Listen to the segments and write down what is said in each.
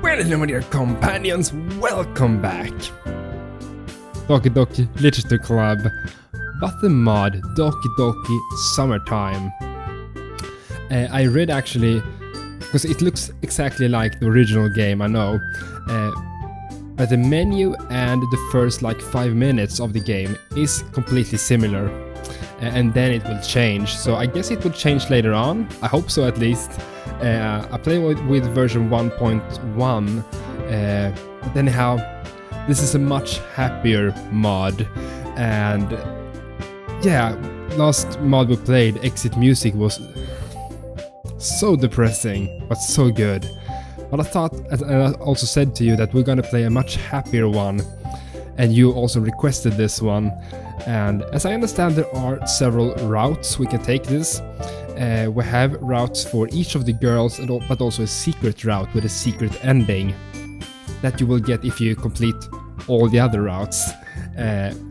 Well, my dear companions, welcome back! Doki Doki Literature Club, but the mod Doki Doki Summertime. I read actually, because it looks exactly like the original game, I know, but the menu and the first like 5 minutes of the game is completely similar, and then it will change, so I guess it will change later on, I hope so at least. I play with version 1.1, but anyhow, this is a much happier mod, and yeah, last mod we played, Exit Music, was so depressing, but so good. But I thought, and I also said to you, that we're gonna play a much happier one, and you also requested this one, and as I understand there are several routes we can take this. We have routes for each of the girls, but also a secret route with a secret ending that you will get if you complete all the other routes.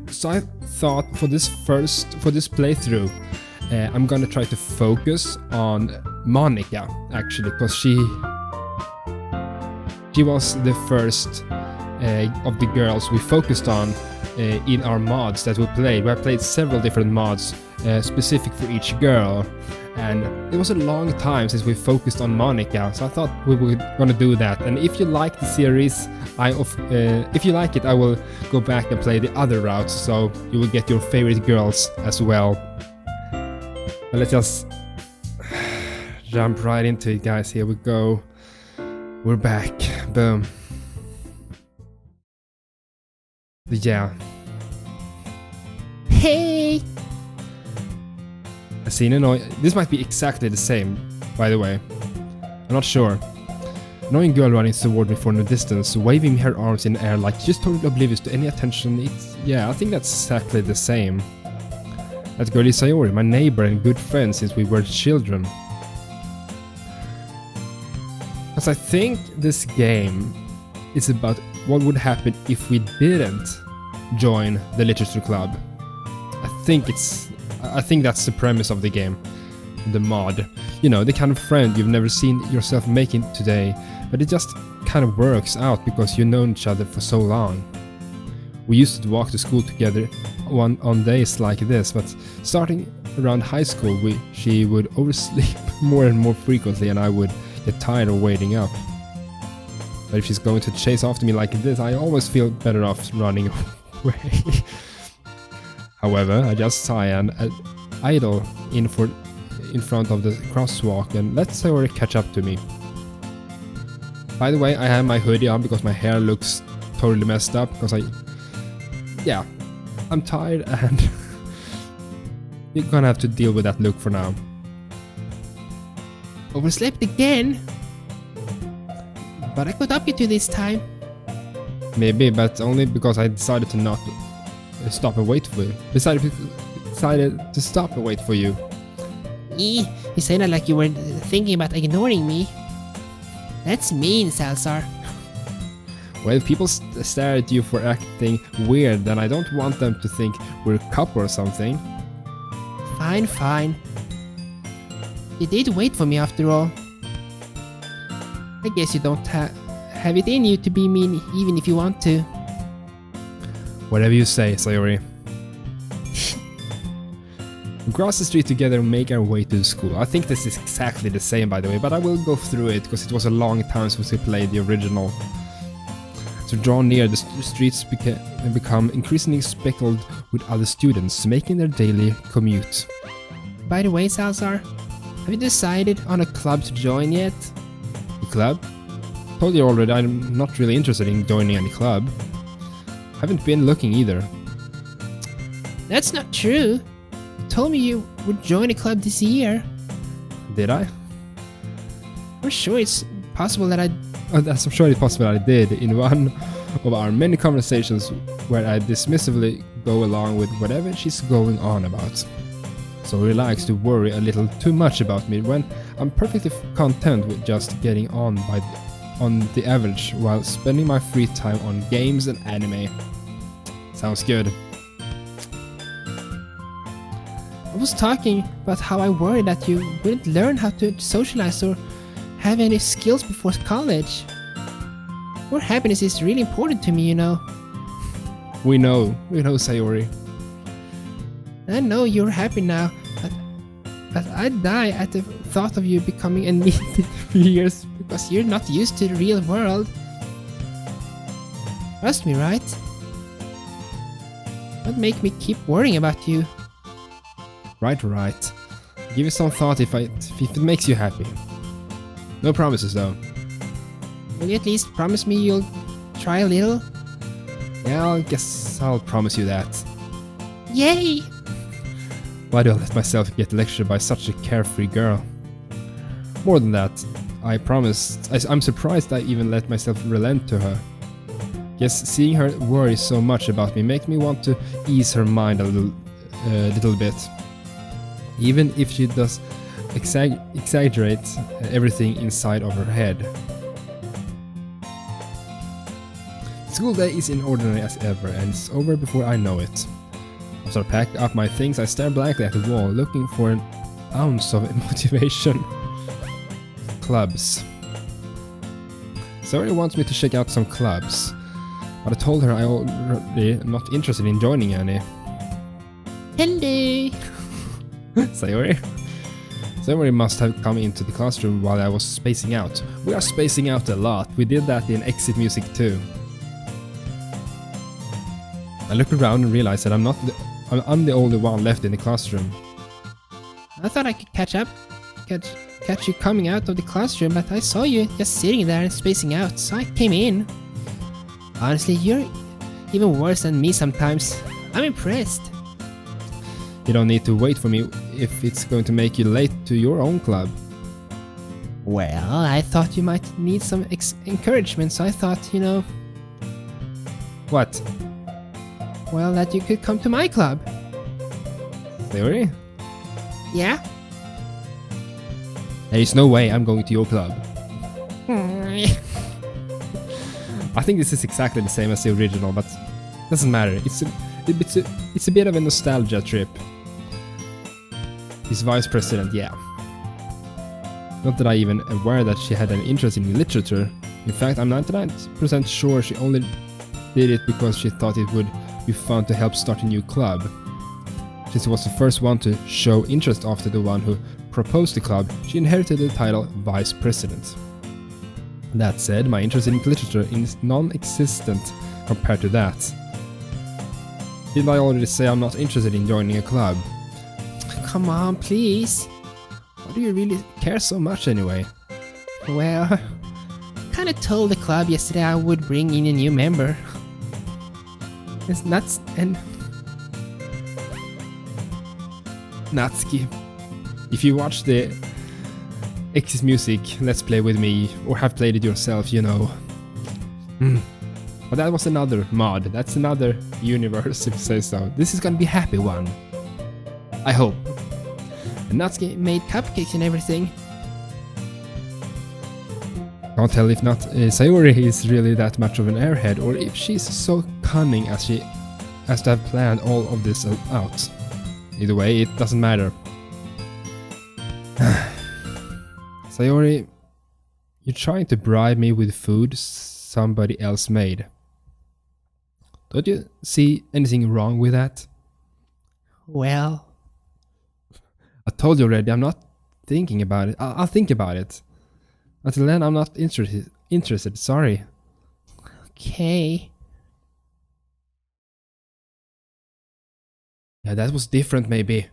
So I thought for this playthrough, I'm gonna try to focus on Monika actually, because she was the first of the girls we focused on in our mods that we played. We have played several different mods specific for each girl. And it was a long time since we focused on Monika, so I thought we were gonna do that. And if you like the series, if you like it, I will go back and play the other routes, so you will get your favorite girls as well. But let's just jump right into it, guys. Here we go. We're back. Boom. Yeah. Hey! I see an this might be exactly the same, by the way. I'm not sure. Annoying girl running toward me from a distance, waving her arms in the air like just totally oblivious to any attention. Yeah, I think that's exactly the same. That girl is Sayori, my neighbor and good friend since we were children. Because I think this game is about what would happen if we didn't join the literature club. I think that's the premise of the game, the mod. You know, the kind of friend you've never seen yourself making today, but it just kind of works out because you've known each other for so long. We used to walk to school together on days like this, but starting around high school, she would oversleep more and more frequently, and I would get tired of waiting up. But if she's going to chase after me like this, I always feel better off running away. However, I just sigh and idle in front of the crosswalk and let Sayori catch up to me. By the way, I have my hoodie on because my hair looks totally messed up because I'm tired and you're gonna have to deal with that look for now. Overslept again? But I caught up with you this time. Maybe, but only because I decided to not stop and wait for you. Decided to stop and wait for you. You say that like you were thinking about ignoring me. That's mean, Salazar. Well, people stare at you for acting weird, then I don't want them to think we're a couple or something. Fine, fine. You did wait for me after all. I guess you don't have it in you to be mean even if you want to. Whatever you say, Sayori. We cross the street together and make our way to the school. I think this is exactly the same, by the way, but I will go through it because it was a long time since we played the original. To draw near, the streets become increasingly speckled with other students making their daily commute. By the way, Salazar, have you decided on a club to join yet? A club? Told you already, I'm not really interested in joining any club. Haven't been looking either. That's not true. You told me you would join a club this year. Did I? I'm sure it's possible that I'm sure it's possible I did in one of our many conversations where I dismissively go along with whatever she's going on about. So relax to worry a little too much about me when I'm perfectly content with just getting on the average while spending my free time on games and anime. Sounds good. I was talking about how I worried that you wouldn't learn how to socialize or have any skills before college. Your happiness is really important to me, you know. We know, Sayori. I know you're happy now, but I'd die at the thought of you becoming a neat in 3 years because you're not used to the real world. Trust me, right? Don't make me keep worrying about you. Right. Give it some thought if it makes you happy. No promises though. Will you at least promise me you'll try a little? Yeah, I guess I'll promise you that. Yay! Why do I let myself get lectured by such a carefree girl? More than that, I promised. I'm surprised I even let myself relent to her. Guess seeing her worry so much about me makes me want to ease her mind a little bit. Even if she does exaggerate everything inside of her head. School day is inordinate as ever, and it's over before I know it. After I pack up my things, I stare blankly at the wall, looking for an ounce of motivation. Clubs. Sayori wants me to check out some clubs, but I told her I already am not interested in joining any. Hello! Sayori? Sayori must have come into the classroom while I was spacing out. We are spacing out a lot. We did that in Exit Music too. I look around and realize that I'm the only one left in the classroom. I thought I could catch you coming out of the classroom, but I saw you just sitting there and spacing out, so I came in. Honestly, you're even worse than me sometimes. I'm impressed. You don't need to wait for me if it's going to make you late to your own club. Well, I thought you might need some encouragement, so I thought, you know... What? Well, that you could come to my club. Sayori? Yeah? There is no way I'm going to your club. I think this is exactly the same as the original, but doesn't matter. It's a bit of a nostalgia trip. His vice president, yeah. Not that I'm even aware that she had an interest in literature. In fact, I'm 99% sure she only did it because she thought it would be fun to help start a new club. Since she was the first one to show interest after the one who proposed the club, she inherited the title Vice President. That said, my interest in literature is non-existent compared to that. Didn't I already say I'm not interested in joining a club? Come on, please. Why do you really care so much anyway? Well, I kinda told the club yesterday I would bring in a new member. It's nuts and... Natsuki. If you watch the Exit Music Let's Play with me, or have played it yourself, you know. But that was another mod, that's another universe if you say so. This is gonna be a happy one. I hope. And Natsuki made cupcakes and everything. Can't tell if not Sayori is really that much of an airhead, or if she's so cunning as to have planned all of this out. Either way, it doesn't matter. Sayori, you're trying to bribe me with food somebody else made. Don't you see anything wrong with that? Well... I told you already, I'm not thinking about it. I'll think about it. Until then, I'm not interested. Sorry. Okay. Yeah, that was different maybe.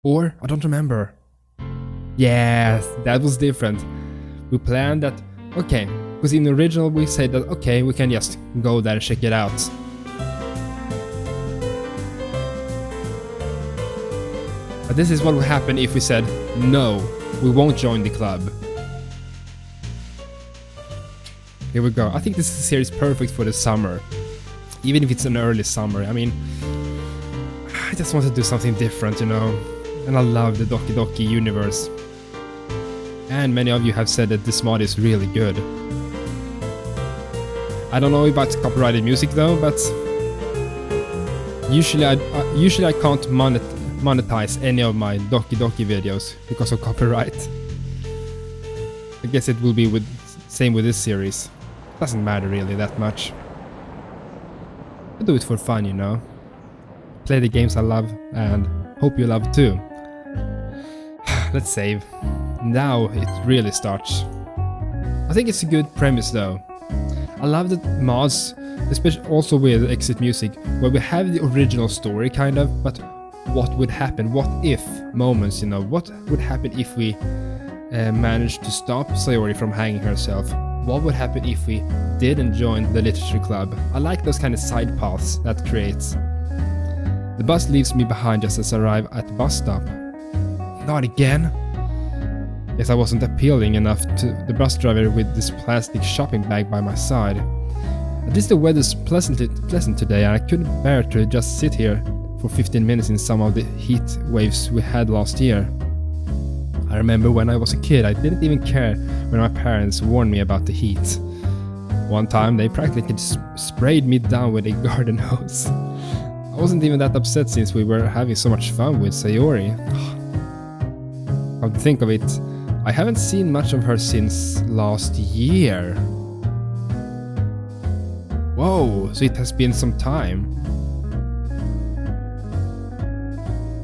Or, I don't remember. Yes, that was different. We planned that, okay, because in the original we said that, okay, we can just go there and check it out. But this is what would happen if we said, no, we won't join the club. Here we go. I think this series is perfect for the summer. Even if it's an early summer. I mean, I just want to do something different, you know. And I love the Doki Doki universe. And many of you have said that this mod is really good. I don't know about copyrighted music though, but usually I can't monetize any of my Doki Doki videos because of copyright. I guess it will be with Same with this series. Doesn't matter really that much. I do it for fun, you know. Play the games I love and hope you love too. Let's save. Now it really starts. I think it's a good premise though. I love the mods, especially also with exit music, where we have the original story kind of, but what would happen, what if moments, you know, what would happen if we managed to stop Sayori from hanging herself? What would happen if we didn't join the literature club? I like those kind of side paths that creates. The bus leaves me behind just as I arrive at the bus stop. Not again? Yes, I wasn't appealing enough to the bus driver with this plastic shopping bag by my side. At least the weather's pleasant today, and I couldn't bear to just sit here for 15 minutes in some of the heat waves we had last year. I remember when I was a kid, I didn't even care when my parents warned me about the heat. One time they practically sprayed me down with a garden hose. I wasn't even that upset since we were having so much fun with Sayori. Come to think of it, I haven't seen much of her since last year. Whoa, so it has been some time.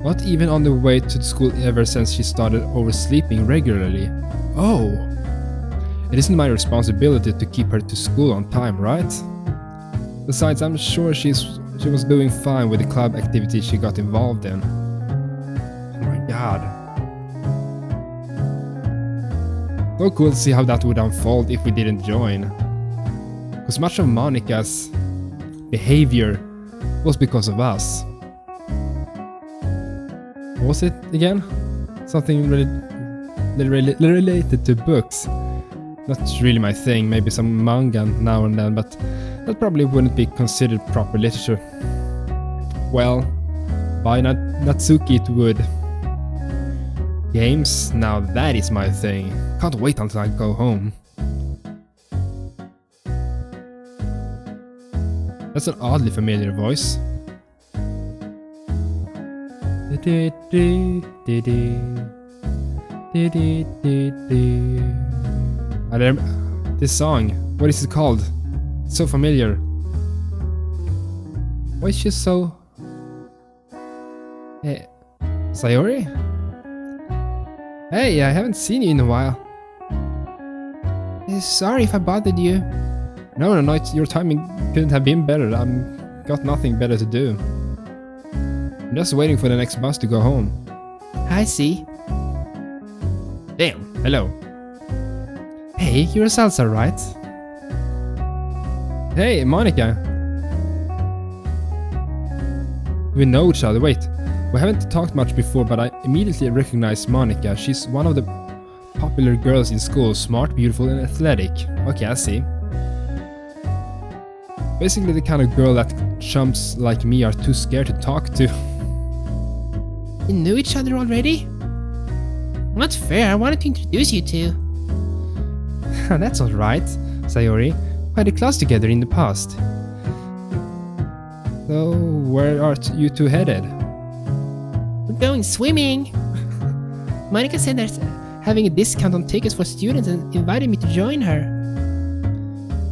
Not even on the way to school ever since she started oversleeping regularly. Oh, it isn't my responsibility to keep her to school on time, right? Besides, I'm sure she was doing fine with the club activity she got involved in. Oh my god. So cool to see how that would unfold if we didn't join. Because much of Monika's behavior was because of us. What was it again? Something related to books. Not really my thing, maybe some manga now and then, but that probably wouldn't be considered proper literature. Well, by Natsuki it would. Games? Now that is my thing. Can't wait until I go home. That's an oddly familiar voice. This song, what is it called? It's so familiar. Why is she so... Hey, Sayori? Hey, I haven't seen you in a while. Sorry if I bothered you. No, your timing couldn't have been better. I've got nothing better to do. I'm just waiting for the next bus to go home. I see. Damn, hello. Hey, your salsa, right? Hey, Monika. We know each other. Wait, we haven't talked much before, but I immediately recognized Monika. She's one of the popular girls in school, smart, beautiful, and athletic. Okay, I see. Basically the kind of girl that chumps like me are too scared to talk to. You knew each other already? Not fair, I wanted to introduce you two. That's alright, Sayori. We had a class together in the past. So, where are you two headed? We're going swimming! Monika said there's having a discount on tickets for students and invited me to join her.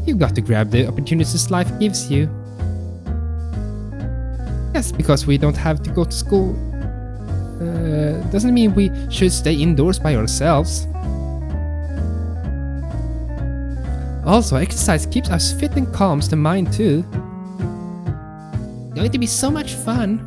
You've got to grab the opportunities life gives you. Yes, because we don't have to go to school. Doesn't mean we should stay indoors by ourselves. Also, exercise keeps us fit and calms the mind too. Going to be so much fun.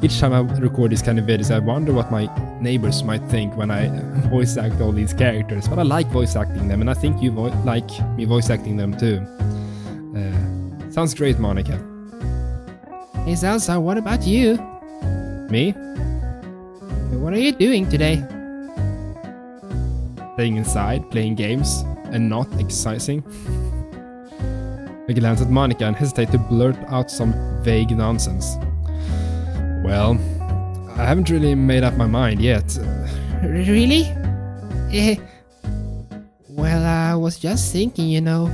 Each time I record these kind of videos, I wonder what my neighbors might think when I voice act all these characters. But I like voice acting them, and I think you like me voice acting them too. Sounds great, Monika. Hey Salsa, what about you? Me? What are you doing today? Staying inside, playing games, and not exercising. I glance at Monika and hesitate to blurt out some vague nonsense. Well, I haven't really made up my mind yet. Really? Well, I was just thinking, you know.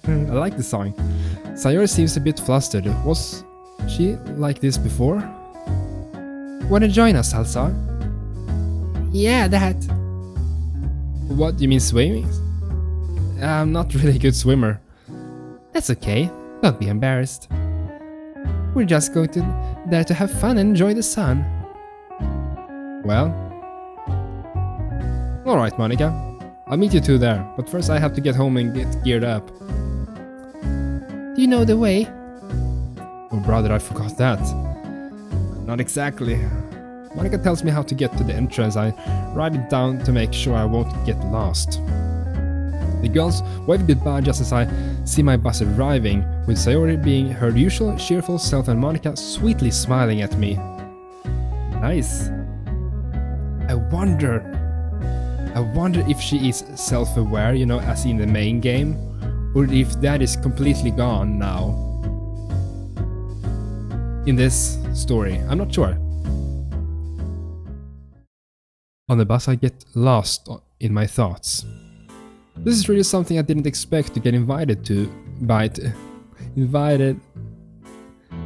I like the song. Sayori seems a bit flustered. Was she like this before? Wanna join us, Salsa? Yeah, that. What, do you mean swimming? I'm not really a good swimmer. That's okay. Don't be embarrassed. We're just going there to have fun and enjoy the sun. Well, alright, Monika. I'll meet you two there, but first I have to get home and get geared up. Do you know the way? Oh brother, I forgot that. Not exactly. Monika tells me how to get to the entrance. I write it down to make sure I won't get lost. The girls wave goodbye just as I see my bus arriving, with Sayori being her usual cheerful self and Monika sweetly smiling at me. Nice. I wonder if she is self-aware, you know, as in the main game, or if that is completely gone now. In this story, I'm not sure. On the bus I get lost in my thoughts. This is really something I didn't expect to get invited to, but invited...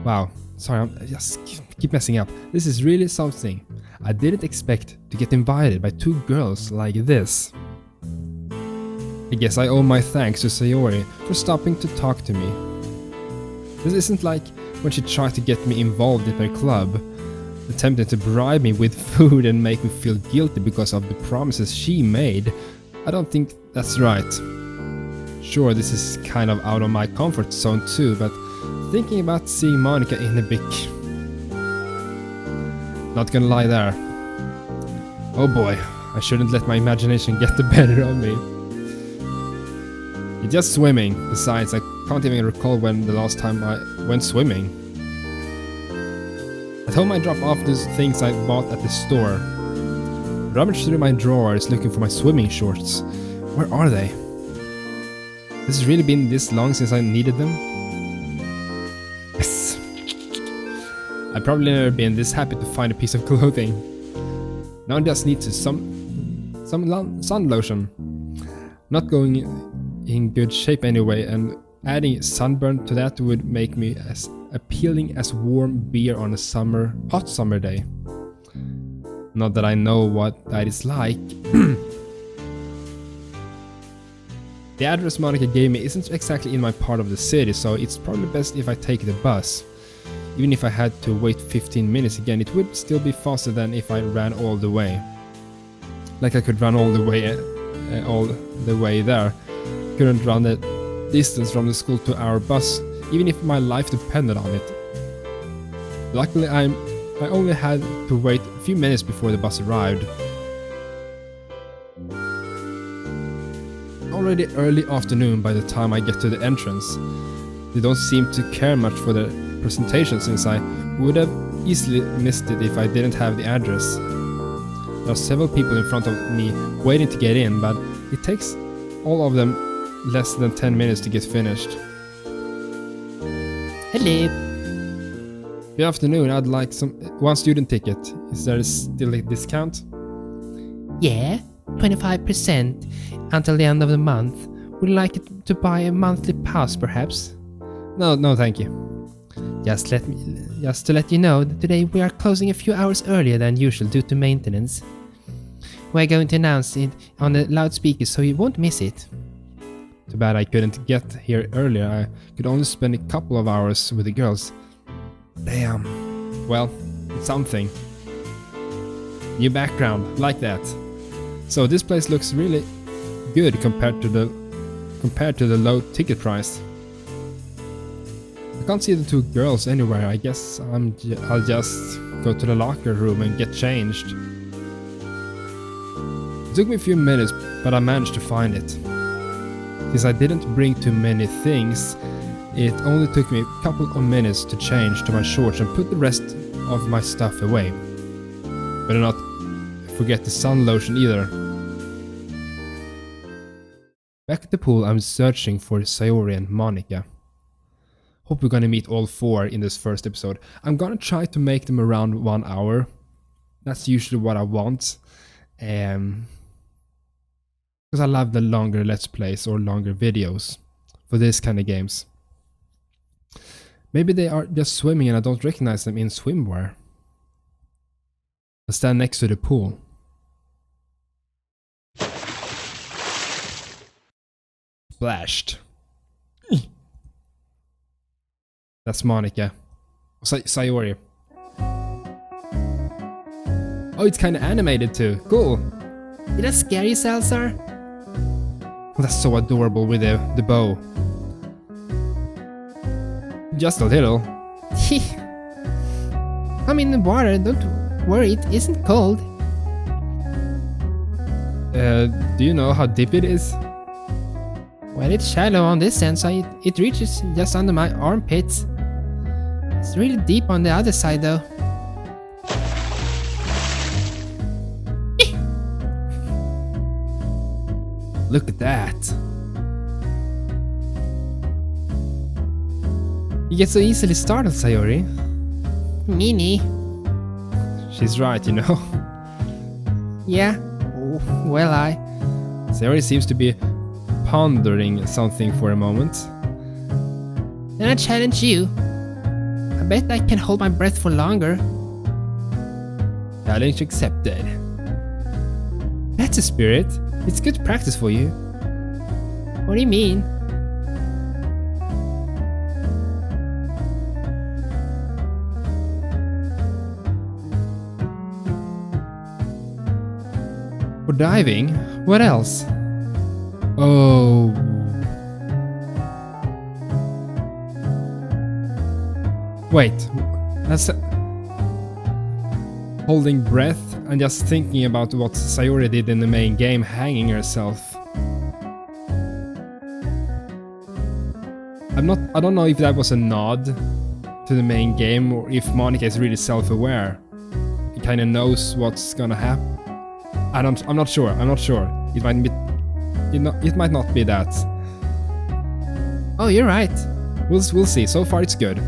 Wow, sorry, I just keep messing up. This is really something I didn't expect to get invited by two girls like this. I guess I owe my thanks to Sayori for stopping to talk to me. This isn't like when she tried to get me involved in her club, attempting to bribe me with food and make me feel guilty because of the promises she made. I don't think that's right. Sure, this is kind of out of my comfort zone too, but thinking about seeing Monika in a big... Not gonna lie there. Oh boy, I shouldn't let my imagination get the better of me. It's just swimming. Besides, I can't even recall when the last time I went swimming. At home I drop off those things I bought at the store. Rummage through my drawers looking for my swimming shorts. Where are they? Has it really been this long since I needed them? Yes! I've probably never been this happy to find a piece of clothing. Now I just need some sun lotion. Not going in good shape anyway, and adding sunburn to that would make me as appealing as warm beer on a hot summer day. Not that I know what that is like. The address Monika gave me isn't exactly in my part of the city, so it's probably best if I take the bus. Even if I had to wait 15 minutes again, it would still be faster than if I ran all the way. Like I could run all the way there. Couldn't run the distance from the school to our bus, even if my life depended on it. Luckily, I only had to wait a few minutes before the bus arrived. Already early afternoon by the time I get to the entrance. They don't seem to care much for the presentation, since I would have easily missed it if I didn't have the address. There are several people in front of me waiting to get in, but it takes all of them less than 10 minutes to get finished. Hello. Good afternoon, I'd like one student ticket. Is there still a discount? Yeah, 25% until the end of the month. Would you like to buy a monthly pass, perhaps? No, thank you. Just to let you know that today we are closing a few hours earlier than usual due to maintenance. We're going to announce it on the loudspeakers so you won't miss it. Too bad I couldn't get here earlier. I could only spend a couple of hours with the girls. Damn. Well, it's something. New background, like that. So this place looks really good compared to the low ticket price. I can't see the two girls anywhere. I guess I'll just go to the locker room and get changed. It took me a few minutes, but I managed to find it. Since I didn't bring too many things, it only took me a couple of minutes to change to my shorts and put the rest of my stuff away. Better not forget the sun lotion either. Back at the pool, I'm searching for Sayori and Monika. Hope we're gonna meet all four in this first episode. I'm gonna try to make them around 1 hour. That's usually what I want. Because I love the longer let's plays or longer videos for this kind of games. Maybe they are just swimming and I don't recognize them in swimwear. I stand next to the pool. Splashed. That's Monika. Sayori. Oh, it's kind of animated too. Cool. Did that scare you, Salazar? That's so adorable with the bow. Just a little. I'm in the water, don't worry, it isn't cold. Do you know how deep it is? Well, it's shallow on this end, so it reaches just under my armpits. It's really deep on the other side, though. Look at that. You get so easily startled, Sayori. Meanie. She's right, you know. Yeah. Well, Sayori seems to be pondering something for a moment. Then I challenge you. I bet I can hold my breath for longer. Challenge accepted. That's a spirit. It's good practice for you. What do you mean? For diving? What else? Oh. Wait. That's holding breath and just thinking about what Sayori did in the main game, hanging herself. I don't know if that was a nod to the main game or if Monika is really self-aware. He kind of knows what's gonna happen. I'm not sure. It might not be that. Oh, you're right. We'll see. So far it's good.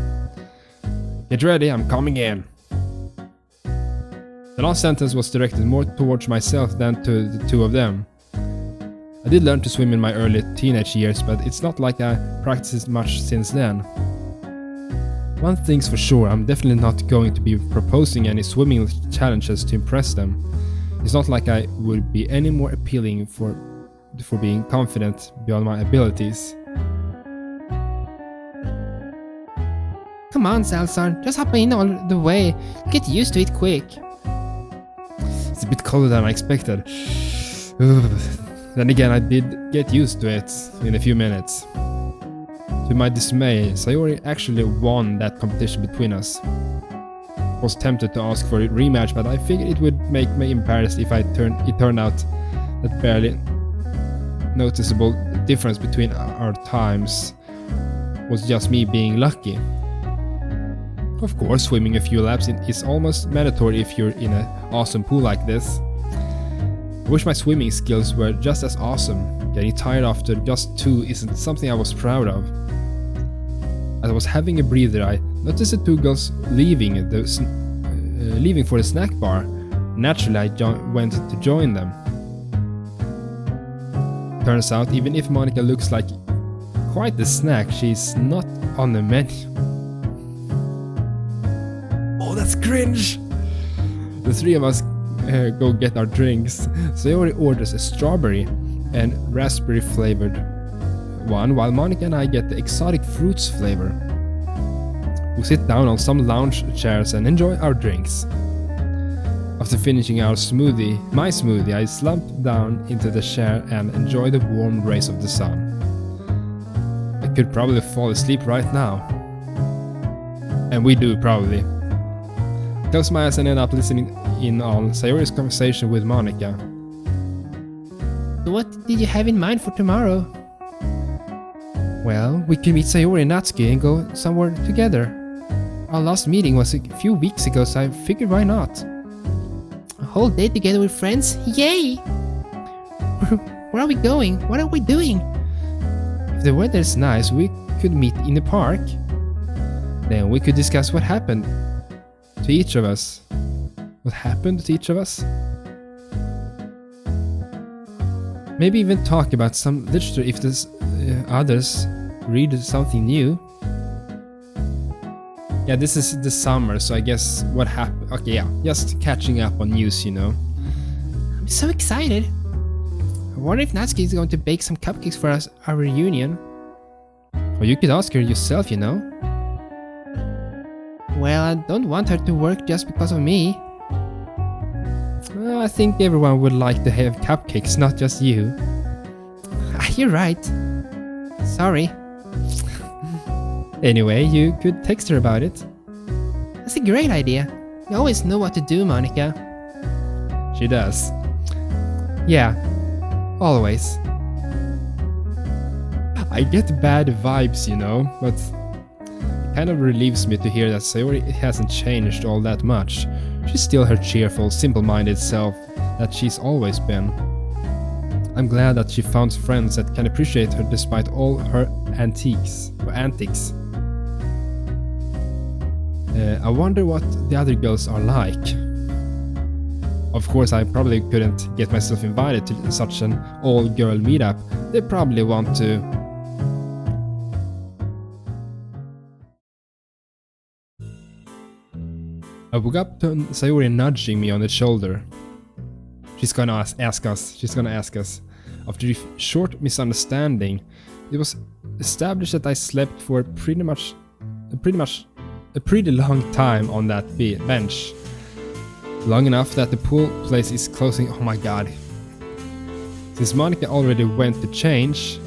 Get ready, I'm coming in. The last sentence was directed more towards myself than to the two of them. I did learn to swim in my early teenage years, but it's not like I practiced much since then. One thing's for sure, I'm definitely not going to be proposing any swimming challenges to impress them. It's not like I would be any more appealing for being confident beyond my abilities. Come on, Salazar, just hop in all the way. Get used to it quick. It's a bit colder than I expected. Then again, I did get used to it in a few minutes. To my dismay, Sayori actually won that competition between us. I was tempted to ask for a rematch, but I figured it would make me embarrassed if it turned out that barely noticeable difference between our times was just me being lucky. Of course, swimming a few laps is almost mandatory if you're in an awesome pool like this. I wish my swimming skills were just as awesome. Getting tired after just 2 isn't something I was proud of. As I was having a breather, I noticed the 2 girls leaving for the snack bar. Naturally, I went to join them. Turns out, even if Monika looks like quite the snack, she's not on the menu. Oh, that's cringe! The 3 of us go get our drinks. Sayori orders a strawberry and raspberry flavored one, while Monika and I get the exotic fruits flavor. We sit down on some lounge chairs and enjoy our drinks. After finishing my smoothie, I slump down into the chair and enjoy the warm rays of the sun. I could probably fall asleep right now. And we do, probably. Close my eyes and end up listening in on Sayori's conversation with Monika. So what did you have in mind for tomorrow? Well, we can meet Sayori and Natsuki and go somewhere together. Our last meeting was a few weeks ago, so I figured why not? A whole day together with friends? Yay! Where are we going? What are we doing? If the weather's nice, we could meet in the park. Then we could discuss what happened to each of us. What happened to each of us? Maybe even talk about some literature if there's others read something new. Yeah, this is the summer, so I guess what happened... Okay, yeah, just catching up on news, you know. I'm so excited. I wonder if Natsuki is going to bake some cupcakes for us, our reunion. Or you could ask her yourself, you know. Well, I don't want her to work just because of me. Well, I think everyone would like to have cupcakes, not just you. You're right. Sorry. Anyway, you could text her about it. That's a great idea. You always know what to do, Monika. She does. Yeah, always. I get bad vibes, you know, but it kind of relieves me to hear that Sayori hasn't changed all that much. She's still her cheerful, simple-minded self that she's always been. I'm glad that she found friends that can appreciate her despite all her antics. I wonder what the other girls are like. Of course, I probably couldn't get myself invited to such an all-girl meetup. They probably want to... I woke up to Sayori nudging me on the shoulder. She's gonna ask us. After a short misunderstanding, it was established that I slept for a pretty long time on that bench. Long enough that the pool place is closing. Oh my god. Since Monika already went to change,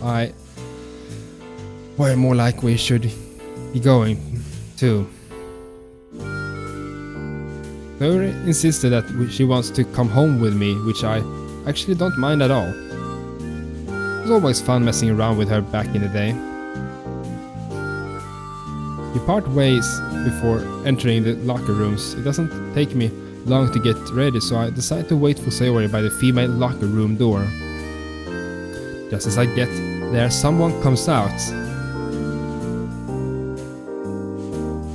we're more like we should be going too. Sayori insisted that she wants to come home with me, which I actually don't mind at all. It was always fun messing around with her back in the day. We part ways before entering the locker rooms. It doesn't take me long to get ready, so I decide to wait for Sayori by the female locker room door. Just as I get there, someone comes out.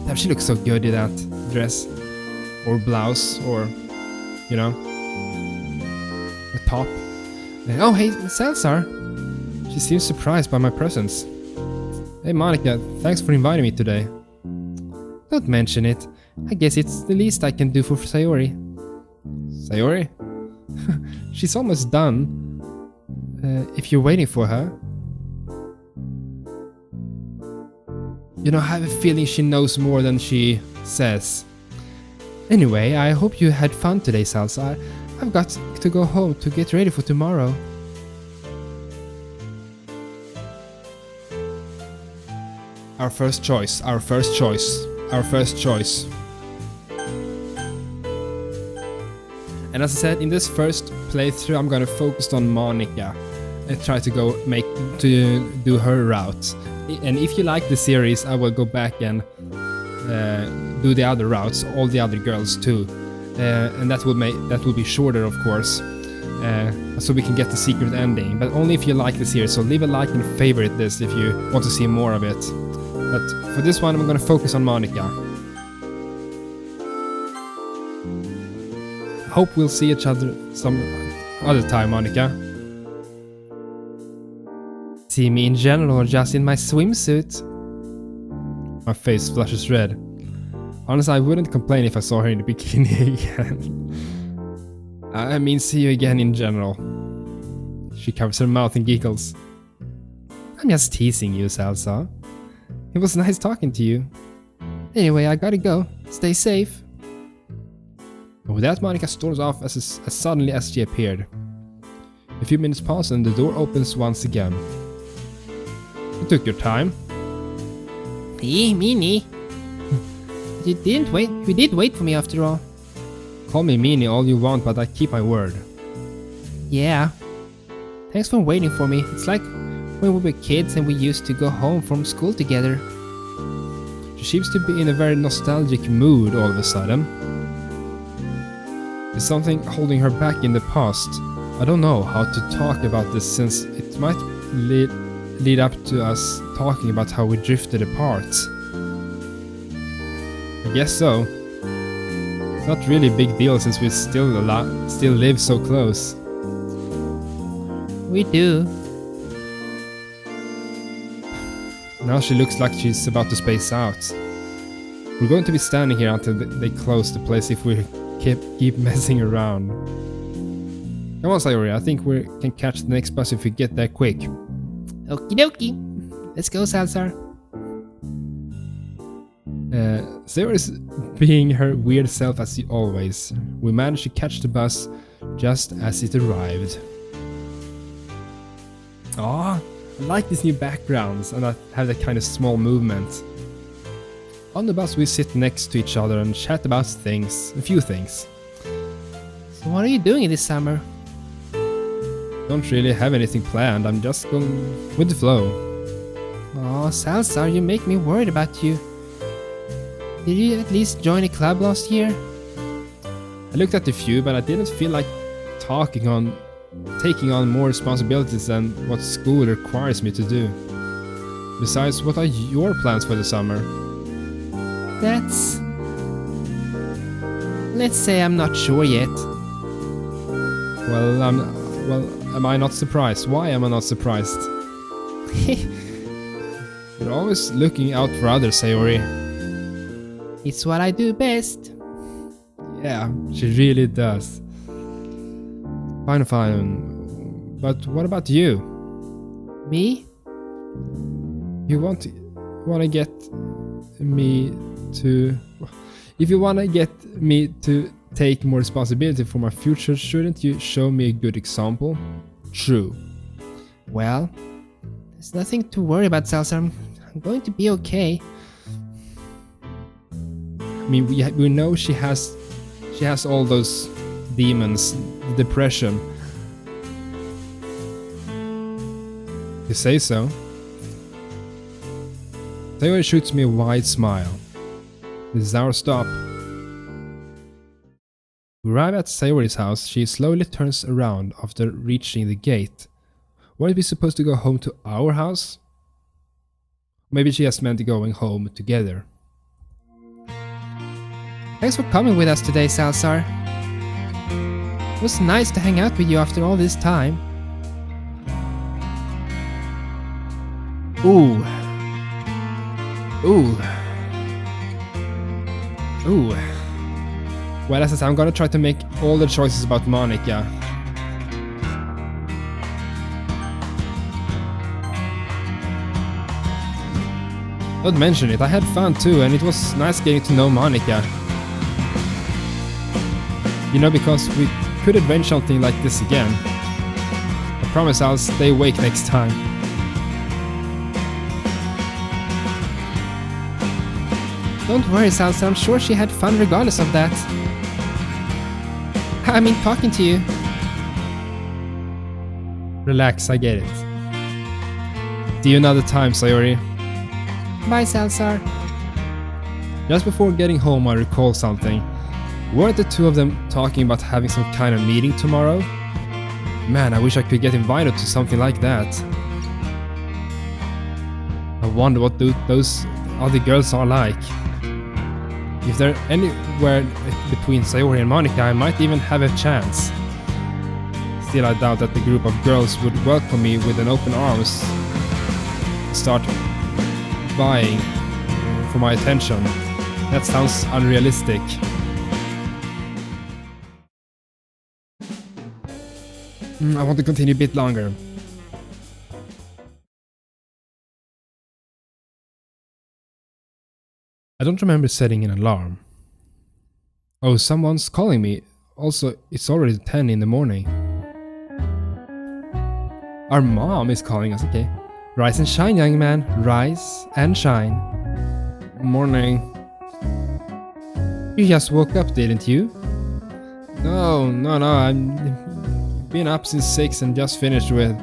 Damn, she looks so good in that dress. Or blouse, or, you know, a top. Oh, hey, Salazar. She seems surprised by my presence. Hey, Monika, thanks for inviting me today. Don't mention it. I guess it's the least I can do for Sayori. Sayori? She's almost done. If you're waiting for her. You know, I have a feeling she knows more than she says. Anyway, I hope you had fun today, Salsa. I've got to go home to get ready for tomorrow. Our first choice. And as I said, in this first playthrough, I'm gonna focus on Monika and try to do her route. And if you like the series, I will go back and do the other routes, all the other girls too, and that will be shorter, of course, so we can get the secret ending. But only if you like the series. So leave a like and favorite this if you want to see more of it. But for this one, I'm gonna focus on Monika. Hope we'll see each other some other time, Monika. See me in general or just in my swimsuit? My face flushes red. Honestly, I wouldn't complain if I saw her in the bikini again. I mean, see you again in general. She covers her mouth and giggles. I'm just teasing you, Salsa. It was nice talking to you. Anyway, I gotta go. Stay safe. And with that, Monika storms off as suddenly as she appeared. A few minutes pass and the door opens once again. You took your time. Hey, Meanie. You did wait for me after all. Call me Meanie all you want, but I keep my word. Yeah. Thanks for waiting for me. It's like when we were kids and we used to go home from school together. She seems to be in a very nostalgic mood all of a sudden. Is something holding her back in the past? I don't know how to talk about this since it might lead up to us talking about how we drifted apart. I guess so. It's not really a big deal since we still live so close. We do. Now she looks like she's about to space out. We're going to be standing here until they close the place if we keep messing around. Come on, Sayori, I think we can catch the next bus if we get there quick. Okie dokie. Let's go, Salazar. Sayori's being her weird self as always. We managed to catch the bus just as it arrived. Ah, I like these new backgrounds and I have that kind of small movement. On the bus we sit next to each other and chat about a few things. So what are you doing this summer? Don't really have anything planned, I'm just going with the flow. Oh, Salazar, you make me worried about you. Did you at least join a club last year? I looked at a few, but I didn't feel like taking on more responsibilities than what school requires me to do. Besides, what are your plans for the summer? Let's say I'm not sure yet. Well, am I not surprised? Why am I not surprised? You're always looking out for others, Sayori. It's what I do best. Yeah, she really does. Fine. But what about you? Me? You wanna get me to... If you wanna get me to take more responsibility for my future, shouldn't you show me a good example? True. Well, there's nothing to worry about, Salazar. I'm going to be okay. I mean, we know she has all those demons, depression. You say so? Sayori shoots me a wide smile. This is our stop. We arrive at Sayori's house. She slowly turns around after reaching the gate. Weren't we supposed to go home to our house? Maybe she has meant going home together. Thanks for coming with us today, Salazar. It was nice to hang out with you after all this time. Ooh. Well, as I said, I'm gonna try to make all the choices about Monika. Don't mention it, I had fun too, and it was nice getting to know Monika. You know, because we could arrange something like this again. I promise I'll stay awake next time. Don't worry, Salazar, I'm sure she had fun regardless of that. I mean, talking to you. Relax, I get it. See you another time, Sayori. Bye, Salazar. Just before getting home, I recall something. Weren't the two of them talking about having some kind of meeting tomorrow? Man, I wish I could get invited to something like that. I wonder what those other girls are like. If they're anywhere between Sayori and Monika, I might even have a chance. Still, I doubt that the group of girls would welcome me with an open arms. Start vying for my attention. That sounds unrealistic. I want to continue a bit longer. I don't remember setting an alarm. Oh, someone's calling me. Also, it's already 10 in the morning. Our mom is calling us, okay. Rise and shine, young man. Rise and shine. Morning. You just woke up, didn't you? No, I've been up since 6 and just finished with...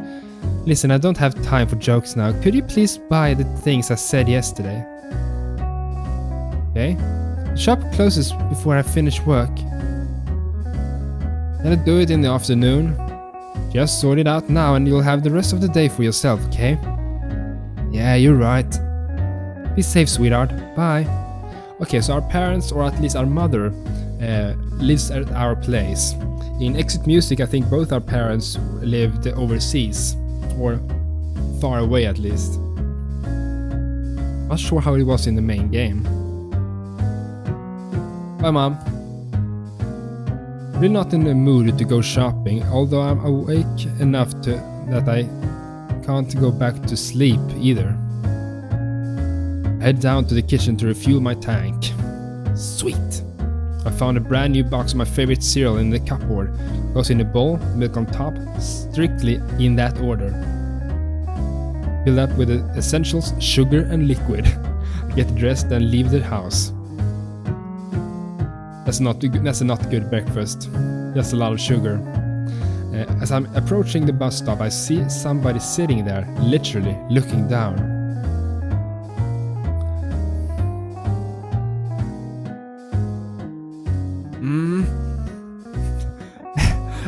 Listen, I don't have time for jokes now. Could you please buy the things I said yesterday? Okay. The shop closes before I finish work. Can I do it in the afternoon? Just sort it out now and you'll have the rest of the day for yourself, okay? Yeah, you're right. Be safe, sweetheart. Bye. Okay, so our parents, or at least our mother, lives at our place. In Exit Music, I think both our parents lived overseas, or far away at least. Not sure how it was in the main game. Bye, Mom. Really not in the mood to go shopping, although I'm awake enough that I can't go back to sleep either. I head down to the kitchen to refuel my tank. Sweet! I found a brand new box of my favorite cereal in the cupboard. Goes in a bowl, milk on top, strictly in that order. Fill up with the essentials, sugar and liquid. Get dressed and leave the house. That's a not good breakfast. Just a lot of sugar. As I'm approaching the bus stop, I see somebody sitting there, literally looking down.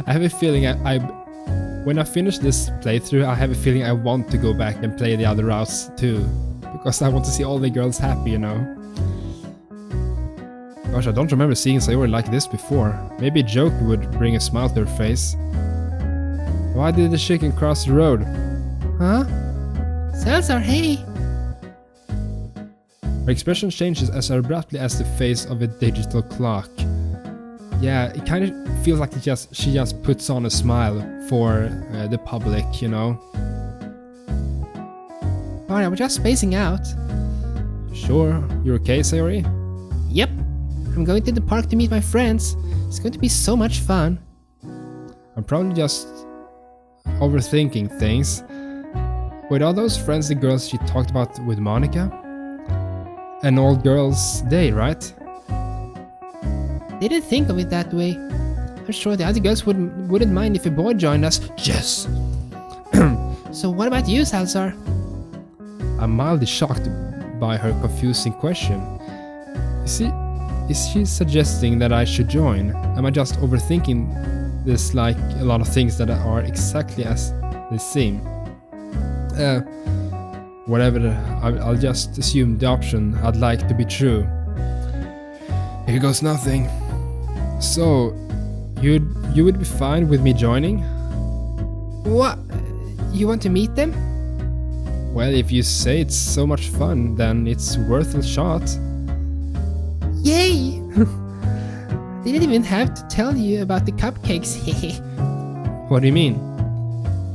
I have a feeling when I finish this playthrough, I have a feeling I want to go back and play the other routes too. Because I want to see all the girls happy, you know. Gosh, I don't remember seeing Sayori like this before. Maybe a joke would bring a smile to her face. Why did the chicken cross the road? Huh? Salazar, hey! Her expression changes as abruptly as the face of a digital clock. Yeah, it kind of feels like she just puts on a smile for the public, you know. Alright, we're just spacing out. Sure, you're okay, Sayori? Yep. I'm going to the park to meet my friends. It's going to be so much fun. I'm probably just overthinking things. Were all those friends the girls she talked about with Monika? An all-girls day, right? Didn't think of it that way. I'm sure the other girls wouldn't mind if a boy joined us. Yes! So what about you, Salazar? I'm mildly shocked by her confusing question. Is she suggesting that I should join? Am I just overthinking this like a lot of things that are exactly as they seem? Whatever, I'll just assume the option I'd like to be true. Here goes nothing. So, you would be fine with me joining? What? You want to meet them? Well, if you say it's so much fun, then it's worth a shot. Yay! Didn't even have to tell you about the cupcakes. What do you mean?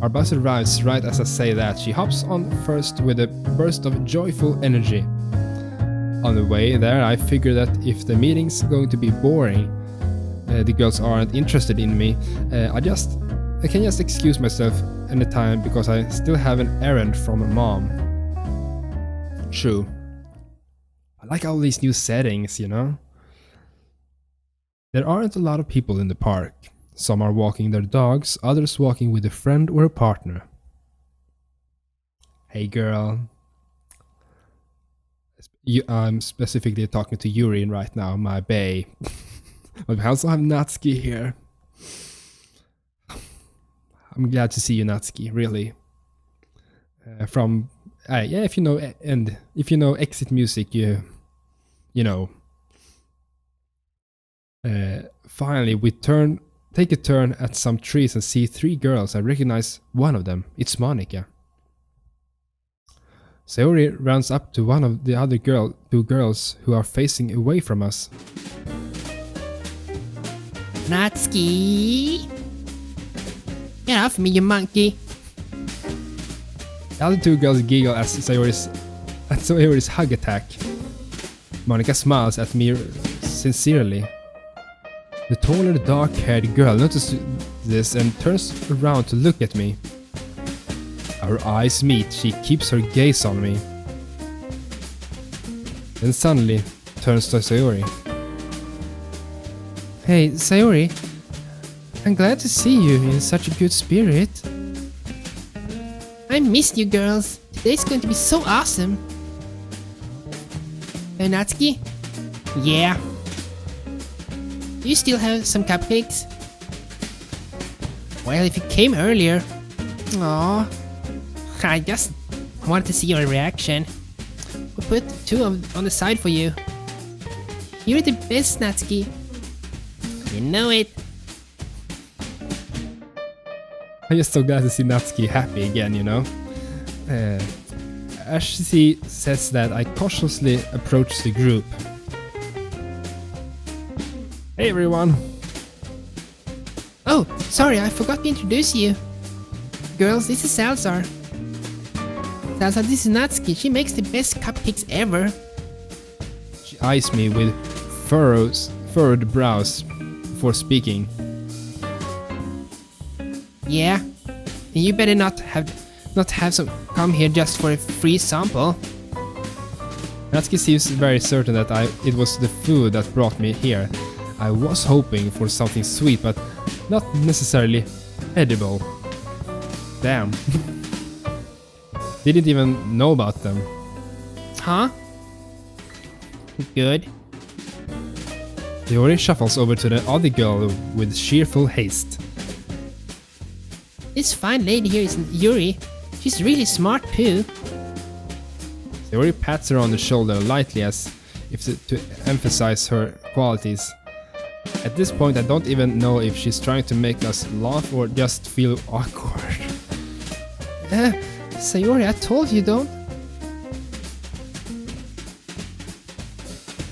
Our bus arrives right as I say that. She hops on first with a burst of joyful energy. On the way there, I figure that if the meeting's going to be boring, the girls aren't interested in me, I can just excuse myself anytime because I still have an errand from a mom. True. I like all these new settings, you know? There aren't a lot of people in the park. Some are walking their dogs, others walking with a friend or a partner. Hey girl. I'm specifically talking to Yuri right now, my bae. But we also have Natsuki here. I'm glad to see you, Natsuki, really. Yeah, if you know exit music, you know. Finally, we take a turn at some trees and see three girls. I recognize one of them. It's Monika. Sayori runs up to one of the other two girls who are facing away from us. Natsuki! Get off me, you monkey! The other two girls giggle at Sayori's hug attack. Monika smiles at me sincerely. The taller, dark-haired girl notices this and turns around to look at me. Our eyes meet. She keeps her gaze on me. Then suddenly turns to Sayori. Hey, Sayori. I'm glad to see you in such a good spirit. I missed you girls. Today's going to be so awesome. Hey, Natsuki? Yeah. Do you still have some cupcakes? Well, if you came earlier. Aww. I just wanted to see your reaction. We'll put two on the side for you. You're the best, Natsuki. You know it. I'm just so glad to see Natsuki happy again, you know. As she says that, I cautiously approach the group. Hey everyone! Oh, sorry, I forgot to introduce you. Girls, this is Salazar. Salazar, this is Natsuki. She makes the best cupcakes ever. She eyes me with furrowed brows before speaking. Yeah? Then you better not have some come here just for a free sample. Natsuki seems very certain that it was the food that brought me here. I was hoping for something sweet, but not necessarily edible. Damn. Didn't even know about them. Huh? Good. Yori shuffles over to the other girl with cheerful haste. This fine lady here is Yuri. She's really smart too. Yori pats her on the shoulder lightly as if to emphasize her qualities. At this point I don't even know if she's trying to make us laugh or just feel awkward. Sayori, I told you don't.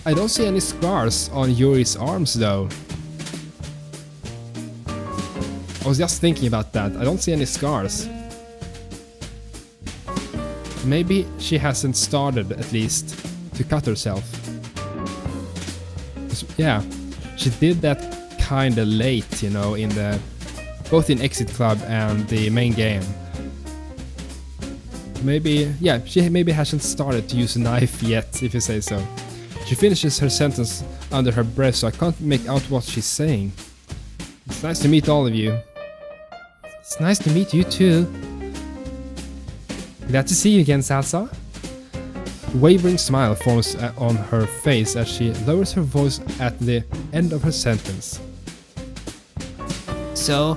I don't see any scars on Yuri's arms though. I was just thinking about that. I don't see any scars. Maybe she hasn't started, at least, to cut herself. Yeah, she did that kinda late, you know, in both in Exit Club and the main game. Maybe, yeah, she maybe hasn't started to use a knife yet, if you say so. She finishes her sentence under her breath, so I can't make out what she's saying. It's nice to meet all of you. It's nice to meet you too. Glad to see you again, Salsa. A wavering smile forms on her face as she lowers her voice at the end of her sentence. So,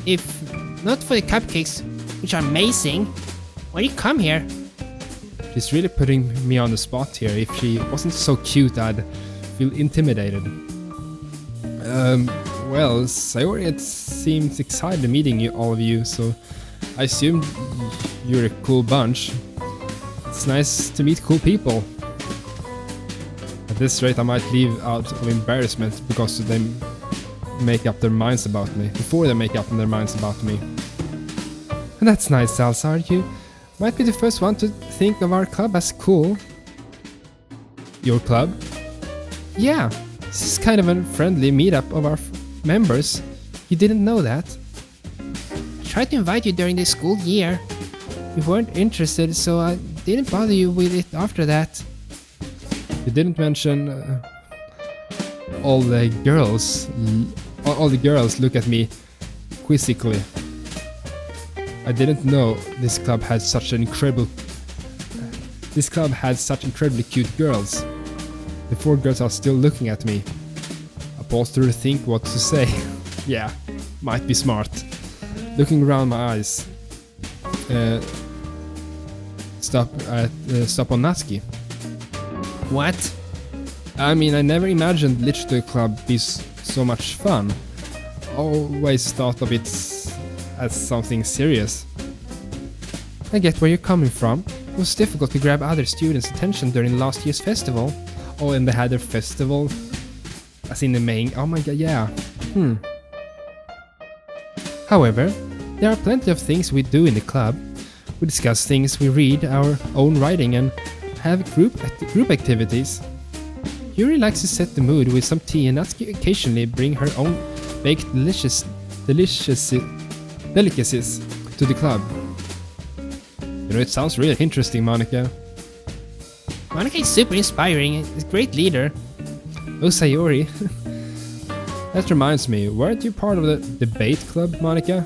if not for the cupcakes, which are amazing, why do you come here? She's really putting me on the spot here. If she wasn't so cute, I'd feel intimidated. Well, Sayori seems excited meeting all of you, so I assume you're a cool bunch. It's nice to meet cool people. At this rate, I might leave out of embarrassment because they make up their minds about me. Before they make up their minds about me. And that's nice, Salsa. You might be the first one to think of our club as cool. Your club? Yeah, this is kind of a friendly meetup of our members. You didn't know that? I tried to invite you during the school year. You weren't interested, so I didn't bother you with it after that. You didn't mention all the girls look at me quizzically. I didn't know this club had such incredibly cute girls. The 4 girls are still looking at me. I pause to think what to say. Yeah, might be smart. Looking around my eyes. Stop on Natsuki. What? I mean, I never imagined Literature Club be so much fun. Always thought of it as something serious. I get where you're coming from. It was difficult to grab other students' attention during last year's festival. Oh, and they had their festival as in the main. Oh my god, yeah. However, there are plenty of things we do in the club. We discuss things, we read our own writing and have group activities. Yuri likes to set the mood with some tea and Natsuki occasionally bring her own baked delicacies to the club. You know, it sounds really interesting, Monika. Monika is super inspiring and is a great leader. Oh, Sayori. That reminds me, weren't you part of the debate club, Monika?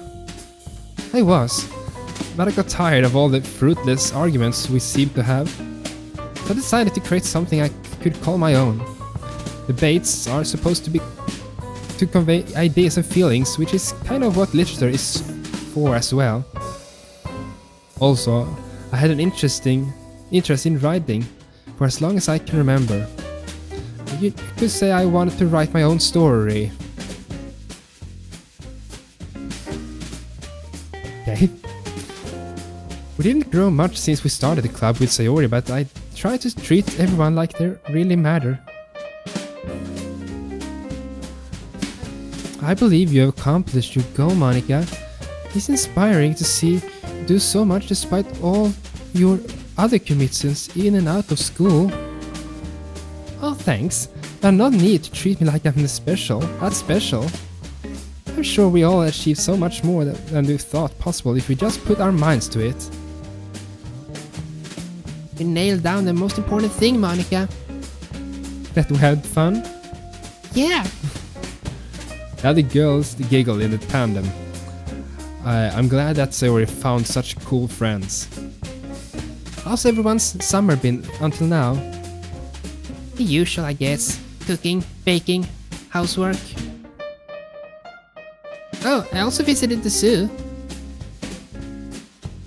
I was, but I got tired of all the fruitless arguments we seemed to have. So I decided to create something I could call my own. Debates are supposed to convey ideas and feelings, which is kind of what literature is for as well. Also, I had an interest in writing for as long as I can remember. You could say I wanted to write my own story. Okay. We didn't grow much since we started the club with Sayori, but I try to treat everyone like they really matter. I believe you have accomplished your goal, Monika. It's inspiring to see you do so much despite all your other commitments in and out of school. Oh, thanks. But no need to treat me like I'm special. That's special. I'm sure we all achieve so much more than we thought possible if we just put our minds to it. You nailed down the most important thing, Monika. That we had fun? Yeah. The other girls giggled in the tandem. I'm glad that Sayori found such cool friends. How's everyone's summer been until now? The usual, I guess. Cooking, baking, housework. Oh, I also visited the zoo.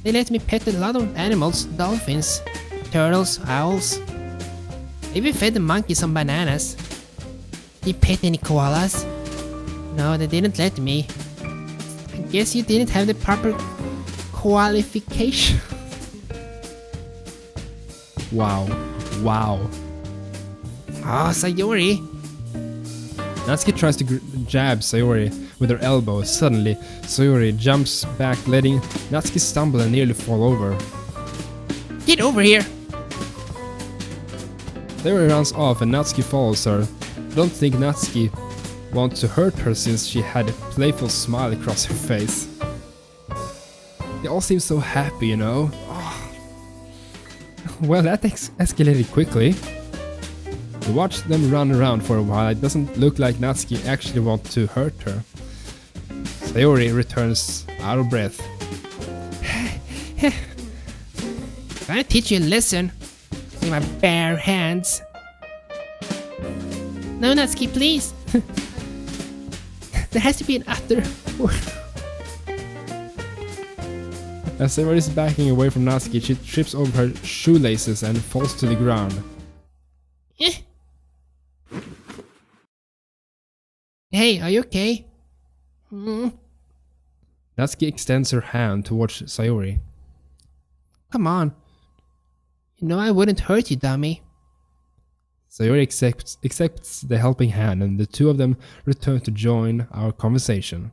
They let me pet a lot of animals, dolphins, turtles, owls. Even fed the monkey some bananas. Did you pet any koalas? No, they didn't let me. I guess you didn't have the proper qualification. Wow. Wow. Oh, Sayori. Natsuki tries to jab Sayori with her elbow. Suddenly, Sayori jumps back, letting Natsuki stumble and nearly fall over. Get over here! Sayori runs off and Natsuki follows her. I don't think Natsuki wants to hurt her since she had a playful smile across her face. They all seem so happy, you know? Oh. Well, that escalated quickly. We watched them run around for a while. It doesn't look like Natsuki actually wants to hurt her. Sayori returns out of breath. Gonna teach you a lesson with my bare hands. No, Natsuki, please. There has to be an after. As Sayori is backing away from Natsuki, she trips over her shoelaces and falls to the ground. Hey, are you okay? Natsuki extends her hand towards Sayori. Come on. You know I wouldn't hurt you, dummy. Sayori accepts the helping hand and the two of them return to join our conversation.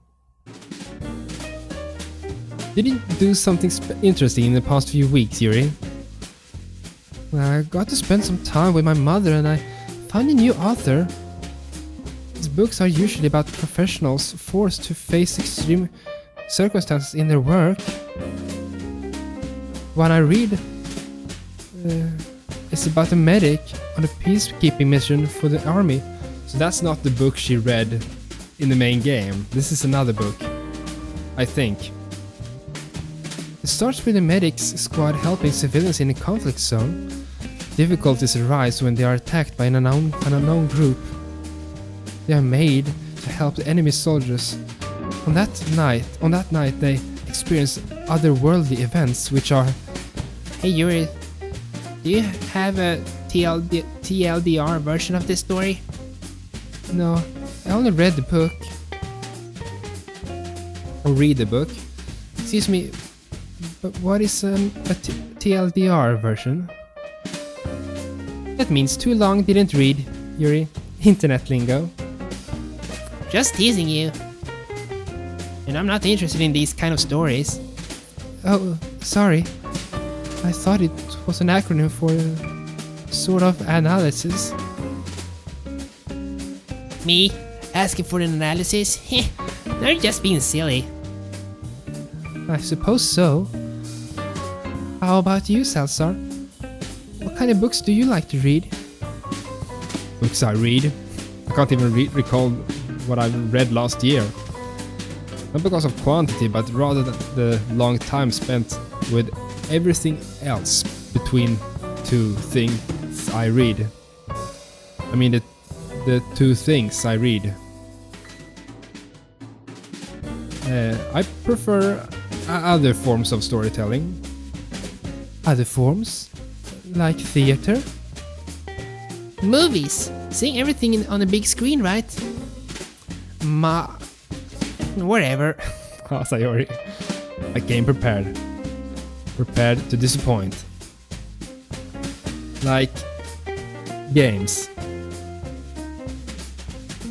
Did you do something interesting in the past few weeks, Yuri? Well, I got to spend some time with my mother and I found a new author. His books are usually about professionals forced to face extreme circumstances in their work. What I read is about a medic on a peacekeeping mission for the army. So that's not the book she read in the main game. This is another book, I think. It starts with the medics squad helping civilians in a conflict zone. Difficulties arise when they are attacked by an unknown group. They are made to help the enemy soldiers. On that night they experience otherworldly events which are... Hey Yuri, do you have a TLDR version of this story? No, I only read the book. Or read the book. Excuse me, but what is a TLDR version? That means too long didn't read, Yuri. Internet lingo. Just teasing you. And I'm not interested in these kind of stories. Oh, sorry. I thought it was an acronym for a sort of analysis. Me? Asking for an analysis? They're just being silly. I suppose so. How about you, Salsar? What kind of books do you like to read? Books I read? I can't even recall what I read last year. Not because of quantity, but rather the long time spent with everything else between two things I read. I mean the two things I read. I prefer other forms of storytelling. Other forms? Like theater? Movies! Seeing everything on a big screen, right? Whatever. Oh, Sayori. I came prepared. Prepared to disappoint. Like games.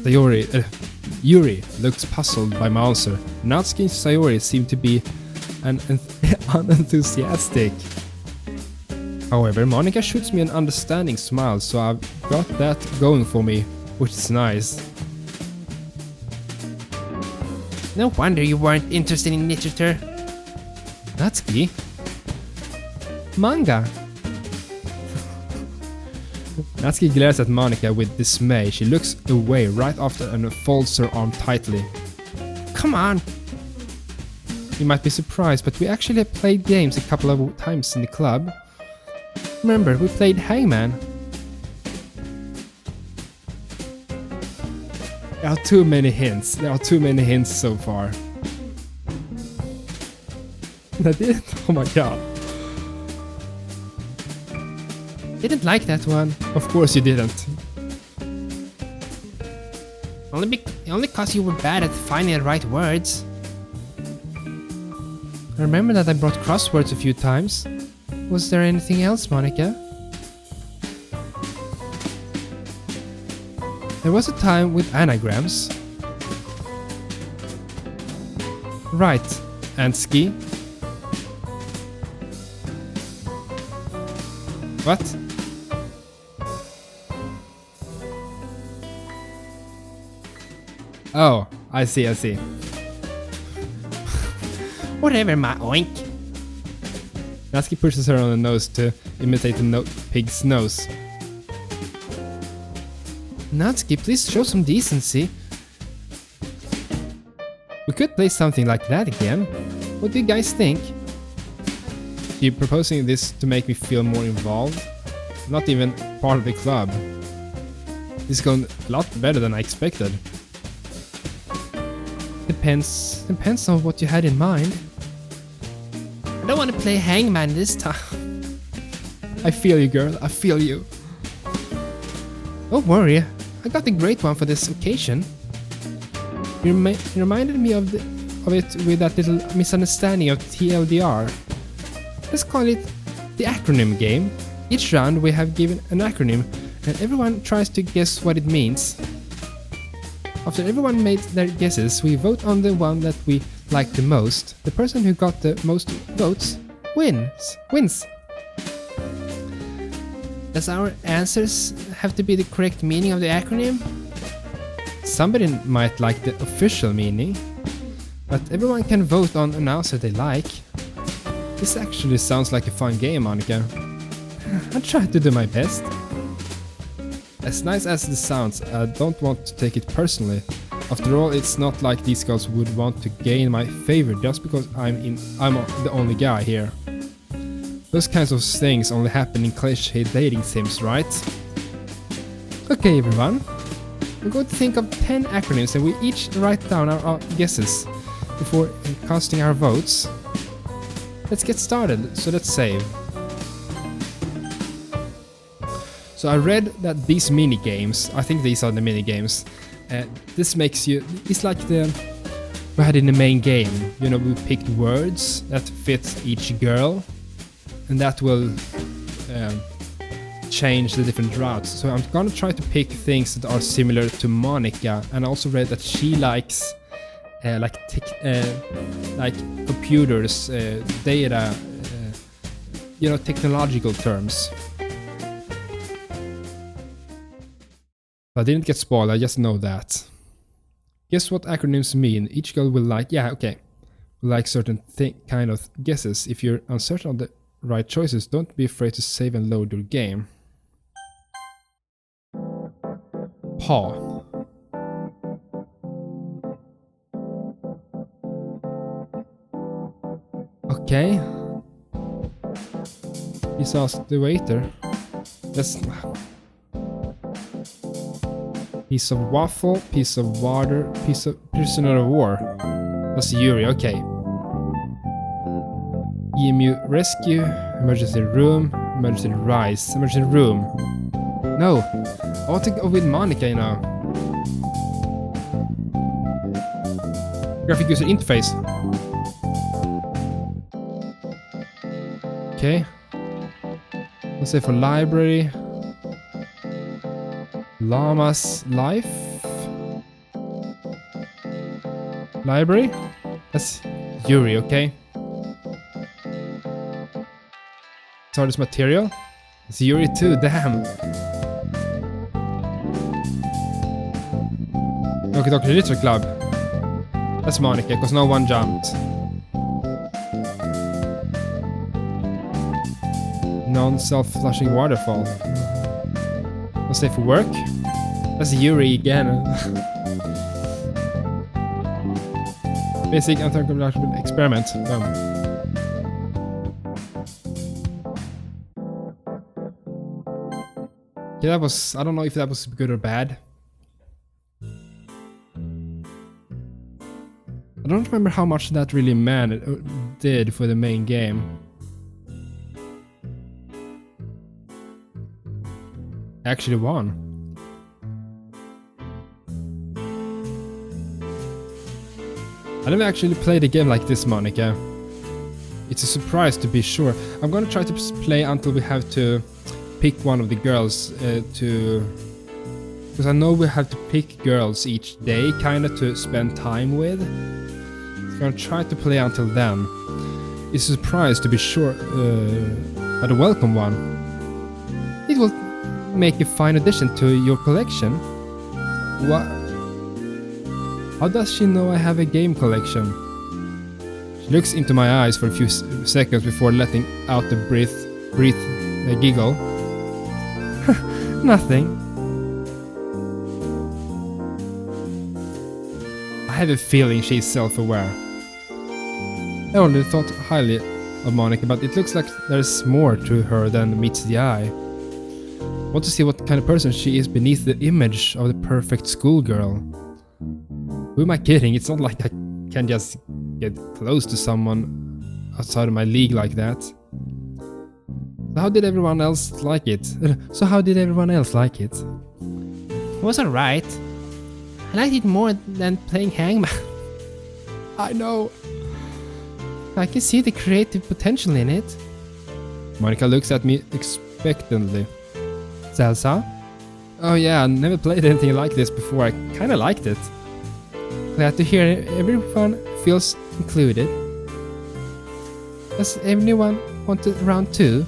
Sayori, Yuri looks puzzled by my answer. Natsuki and Sayori seem to be unenthusiastic. However, Monika shoots me an understanding smile, so I've got that going for me, which is nice. No wonder you weren't interested in literature. Natsuki? Manga! Natsuki glares at Monika with dismay. She looks away right after and folds her arm tightly. Come on! You might be surprised, but we actually have played games a couple of times in the club. Remember, we played Hangman. There are too many hints. There are too many hints so far. I did? Oh my god. Didn't like that one. Of course you didn't. Only cause you were bad at finding the right words. I remember that I brought crosswords a few times. Was there anything else, Monika? There was a time with anagrams. Right, and ski. What? Oh, I see. Whatever, my oink. Natsuki pushes her on the nose to imitate the pig's nose. Natsuki, please show some decency. We could play something like that again. What do you guys think? You're proposing this to make me feel more involved? Not even part of the club. This is going a lot better than I expected. Depends on what you had in mind. I don't want to play Hangman this time. I feel you, girl. I feel you. Don't worry, I got a great one for this occasion. You reminded me of it with that little misunderstanding of TLDR. Let's call it the acronym game. Each round we have given an acronym and everyone tries to guess what it means. After everyone made their guesses, we vote on the one that we like the most. The person who got the most votes wins. Does our answers have to be the correct meaning of the acronym? Somebody might like the official meaning, but everyone can vote on an answer they like. This actually sounds like a fun game, Monika. I'll try to do my best. As nice as this sounds, I don't want to take it personally. After all, it's not like these girls would want to gain my favor just because I'm the only guy here. Those kinds of things only happen in cliché dating sims, right? Okay, everyone. We're going to think of 10 acronyms and we each write down our guesses before casting our votes. Let's get started, so let's save. So I read that these mini games, I think these are the mini games, this makes you, it's like we had in the main game, you know, we picked words that fit each girl and that will change the different routes. So I'm gonna try to pick things that are similar to Monika, and I also read that she likes like computers, data, you know, technological terms. I didn't get spoiled, I just know that. Guess what acronyms mean? Each girl will like, yeah, okay. Will like certain kind of guesses. If you're uncertain of the right choices, don't be afraid to save and load your game. Paw. Okay. He's asked the waiter. That's... Piece of waffle, piece of water, piece of prisoner of war. That's Yuri, okay. Emu rescue, emergency room, emergency rice, emergency room. No, I want to go with Monika, you know. Graphic user interface. Okay. Let's say for library. Llama's life. Library? That's Yuri, okay? Hardest material? It's Yuri too, damn! Doki Doki Literature Club. That's Monika, because no one jumped. Non-self-flushing waterfall. Was safe for work? That's Yuri again. Basic anthropological experiment. Yeah, that was... I don't know if that was good or bad. I don't remember how much that really did for the main game. I actually won. I never actually played a game like this, Monika. It's a surprise to be sure. I'm gonna try to play until we have to pick one of the girls because I know we have to pick girls each day, kinda to spend time with. I'm gonna try to play until then. It's a surprise to be sure, but a welcome one. It will make a fine addition to your collection. What? How does she know I have a game collection? She looks into my eyes for a few seconds before letting out a a giggle. Nothing. I have a feeling she's self-aware. I already thought highly of Monika, but it looks like there's more to her than meets the eye. I want to see what kind of person she is beneath the image of the perfect schoolgirl. Who am I kidding? It's not like I can just get close to someone outside of my league like that. So how did everyone else like it? It was alright. I liked it more than playing Hangman. I know. I can see the creative potential in it. Monika looks at me expectantly. Salsa? Oh yeah, I never played anything like this before. I kinda liked it. Glad to hear everyone feels included. Does anyone want to round 2?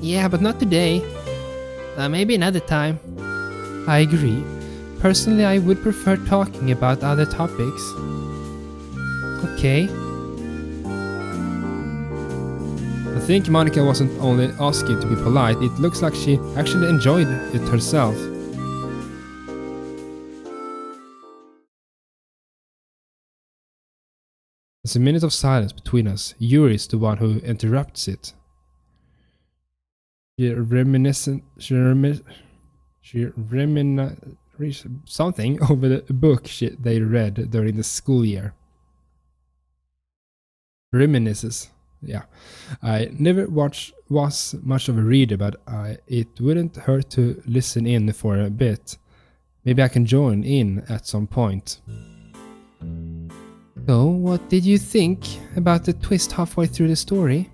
Yeah, but not today. Maybe another time. I agree. Personally, I would prefer talking about other topics. Okay. I think Monika wasn't only asking to be polite, it looks like she actually enjoyed it herself. There's a minute of silence between us. Yuri is the one who interrupts it. She reminisces something over the book they read during the school year. Reminisces. Yeah. I never was much of a reader, but it wouldn't hurt to listen in for a bit. Maybe I can join in at some point. So, what did you think about the twist halfway through the story?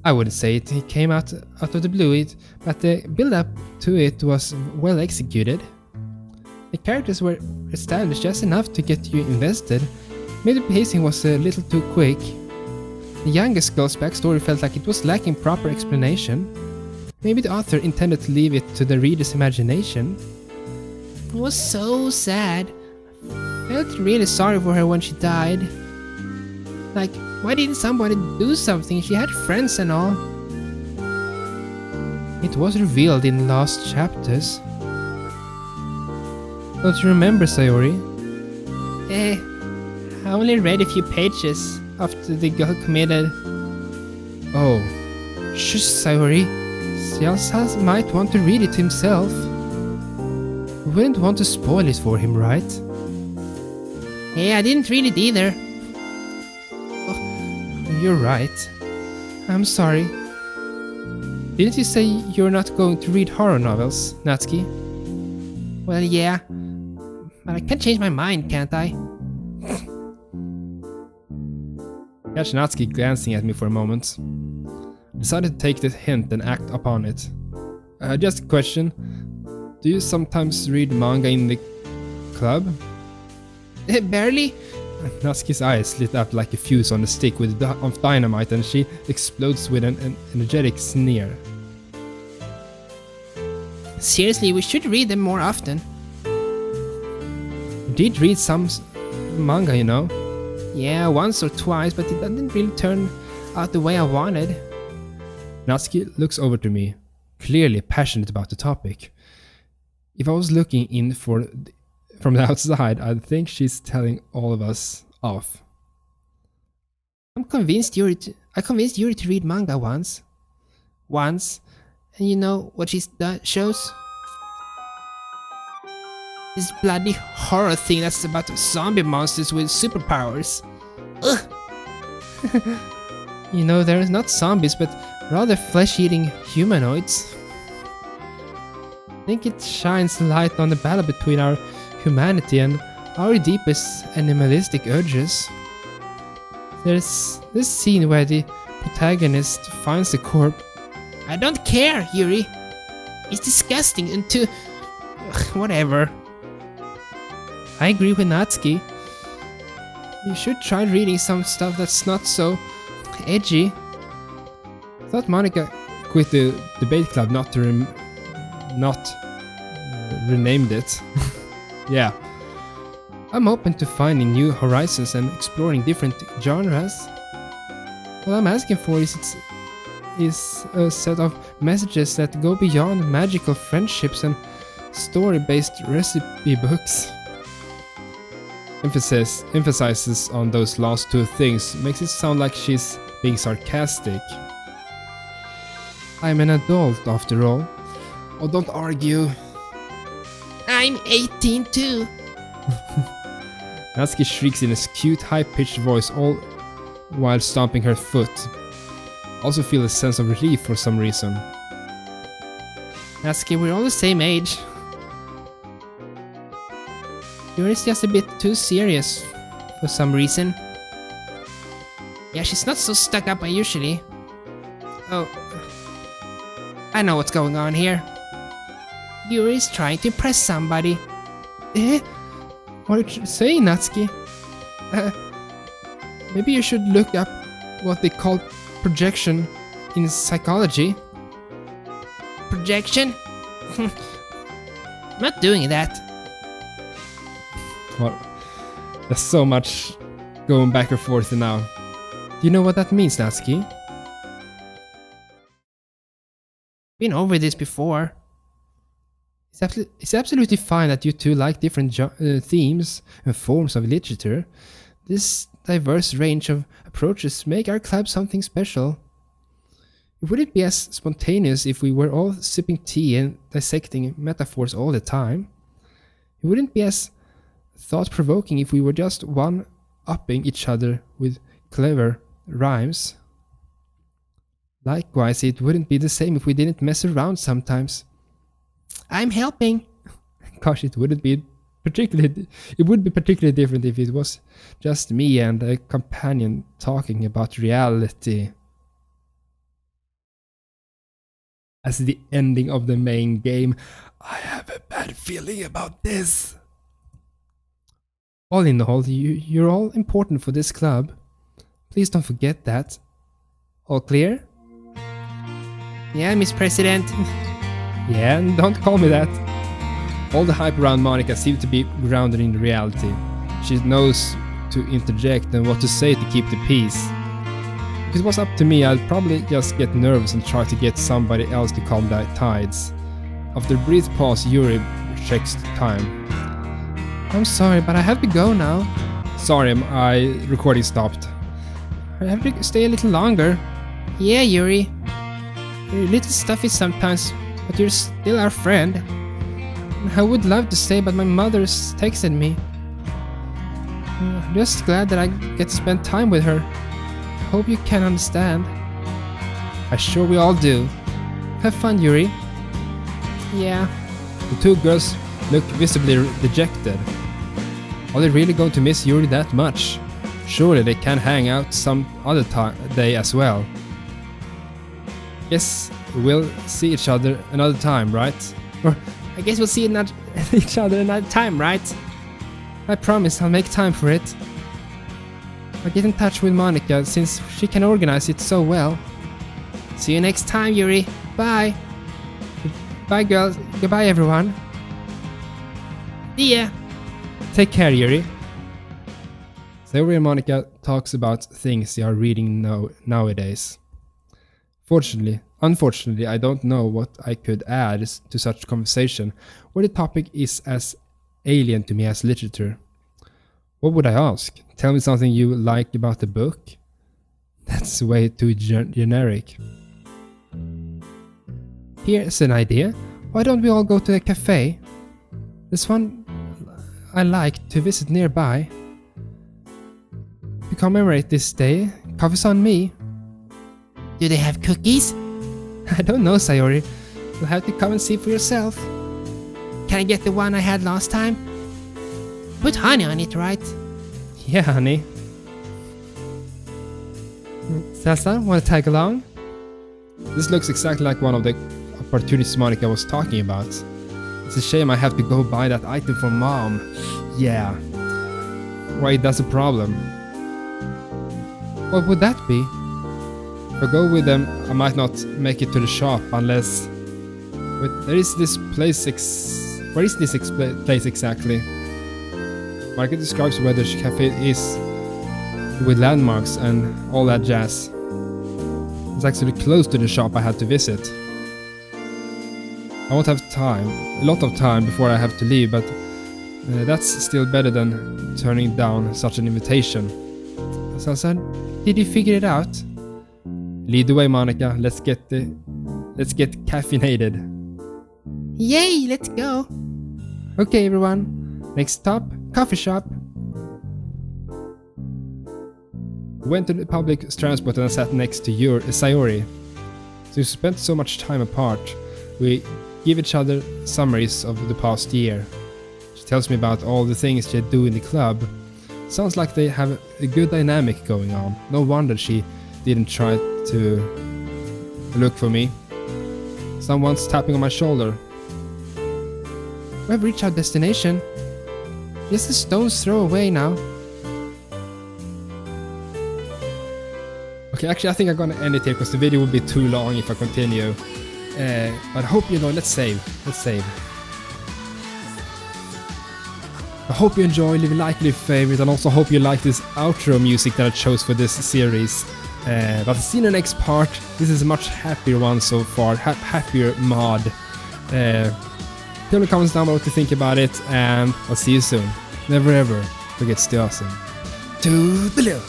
I wouldn't say it came out of the blue, but the build-up to it was well executed. The characters were established just enough to get you invested. Maybe the pacing was a little too quick. The youngest girl's backstory felt like it was lacking proper explanation. Maybe the author intended to leave it to the reader's imagination. It was so sad. I felt really sorry for her when she died. Like, why didn't somebody do something? She had friends and all. It was revealed in the last chapters. Don't you remember, Sayori? I only read a few pages after the girl committed. Oh, shush, Sayori. Salsa might want to read it himself. We wouldn't want to spoil it for him, right? Hey, I didn't read it either. You're right. I'm sorry. Didn't you say you're not going to read horror novels, Natsuki? Well, yeah. But I can change my mind, can't I? Catch Natsuki glancing at me for a moment. Decided to take the hint and act upon it. Just a question. Do you sometimes read manga in the club? Barely. Natsuki's eyes lit up like a fuse on a stick of dynamite, and she explodes with an energetic sneer. Seriously, we should read them more often. You did read some manga, you know? Yeah, once or twice, but it didn't really turn out the way I wanted. Natsuki looks over to me, clearly passionate about the topic. If I was looking in from the outside, I'd think she's telling all of us off. I convinced Yuri to read manga once. And you know what she shows? This bloody horror thing that's about zombie monsters with superpowers. Ugh! You know, they're not zombies, but rather flesh-eating humanoids. I think it shines light on the battle between our humanity and our deepest animalistic urges. There's this scene where the protagonist finds the corpse. I don't care, Yuri. It's disgusting and too... whatever. I agree with Natsuki. You should try reading some stuff that's not so edgy. I thought Monika quit the debate club not renamed it. Yeah. I'm open to finding new horizons and exploring different genres. What I'm asking for is a set of messages that go beyond magical friendships and story-based recipe books. Emphasizes on those last two things, makes it sound like she's being sarcastic. I'm an adult after all. Oh, don't argue. I'm 18 too. Natsuki shrieks in a cute, high-pitched voice, all while stomping her foot. I also feel a sense of relief for some reason. Natsuki, we're all the same age. Yuri's just a bit too serious for some reason. Yeah, she's not so stuck up usually. Oh, I know what's going on here. Yuri's trying to impress somebody. Eh? What are you saying, Natsuki? Maybe you should look up what they call projection in psychology. Projection? I'm not doing that. Well, there's so much going back and forth now. Do you know what that means, Natsuki? Been over this before. It's absolutely fine that you two like different themes and forms of literature. This diverse range of approaches make our club something special. It wouldn't be as spontaneous if we were all sipping tea and dissecting metaphors all the time. It wouldn't be as thought-provoking if we were just one-upping each other with clever rhymes. Likewise, it wouldn't be the same if we didn't mess around sometimes. I'm helping. Gosh, it would be particularly different if it was just me and a companion talking about reality. As the ending of the main game, I have a bad feeling about this. All in all, you're all important for this club. Please don't forget that. All clear? Yeah, Miss President. Yeah, and don't call me that. All the hype around Monika seems to be grounded in reality. She knows to interject and what to say to keep the peace. If it was up to me, I'd probably just get nervous and try to get somebody else to calm the tides. After a brief pause, Yuri checks the time. I'm sorry, but I have to go now. Sorry, my recording stopped. I have to stay a little longer. Yeah, Yuri. You're a little stuffy sometimes, but you're still our friend. I would love to stay, but my mother's texted me. I'm just glad that I get to spend time with her. I hope you can understand. I'm sure we all do. Have fun, Yuri. Yeah. The two girls look visibly dejected. Are they really going to miss Yuri that much? Surely they can hang out some other day as well. Guess we'll see each other another time, right? Or I guess we'll see each other another time, right? I promise I'll make time for it. I'll get in touch with Monika since she can organize it so well. See you next time, Yuri. Bye. Bye girls, goodbye everyone. See ya. Take care, Yuri. Sayori and Monika talks about things they are reading nowadays. Unfortunately, I don't know what I could add to such conversation where the topic is as alien to me as literature. What would I ask? Tell me something you like about the book? That's way too generic. Here's an idea. Why don't we all go to a cafe? There's one I like to visit nearby. To commemorate this day, coffee's on me. Do they have cookies? I don't know, Sayori. You'll have to come and see for yourself. Can I get the one I had last time? Put honey on it, right? Yeah, honey. Sasa, wanna tag along? This looks exactly like one of the opportunities Monika was talking about. It's a shame I have to go buy that item for Mom. Yeah. Wait, that's a problem. What would that be? If I go with them, I might not make it to the shop unless... Wait, there is this place where is this place exactly? Market describes where the cafe is with landmarks and all that jazz. It's actually close to the shop I had to visit. I won't have a lot of time before I have to leave, but that's still better than turning down such an invitation. So I said, did you figure it out? Lead the way, Monika. Let's get caffeinated. Yay, let's go. Okay, everyone. Next stop, coffee shop. We went to the public transport and I sat next to Sayori. Since we spent so much time apart, we give each other summaries of the past year. She tells me about all the things they do in the club. Sounds like they have a good dynamic going on. No wonder she didn't try to look for me. Someone's tapping on my shoulder. We have reached our destination. Just a stone's throw away now. Okay, actually I think I'm gonna end it here because the video will be too long if I continue. But I hope you know, let's save. I hope you enjoy, leave a like, leave a favorite, and also hope you like this outro music that I chose for this series. But see you in the next part. This is a much happier one so far, happier mod. Tell me in the comments down below what you think about it, and I'll see you soon. Never ever forget to stay awesome. Toodeloo!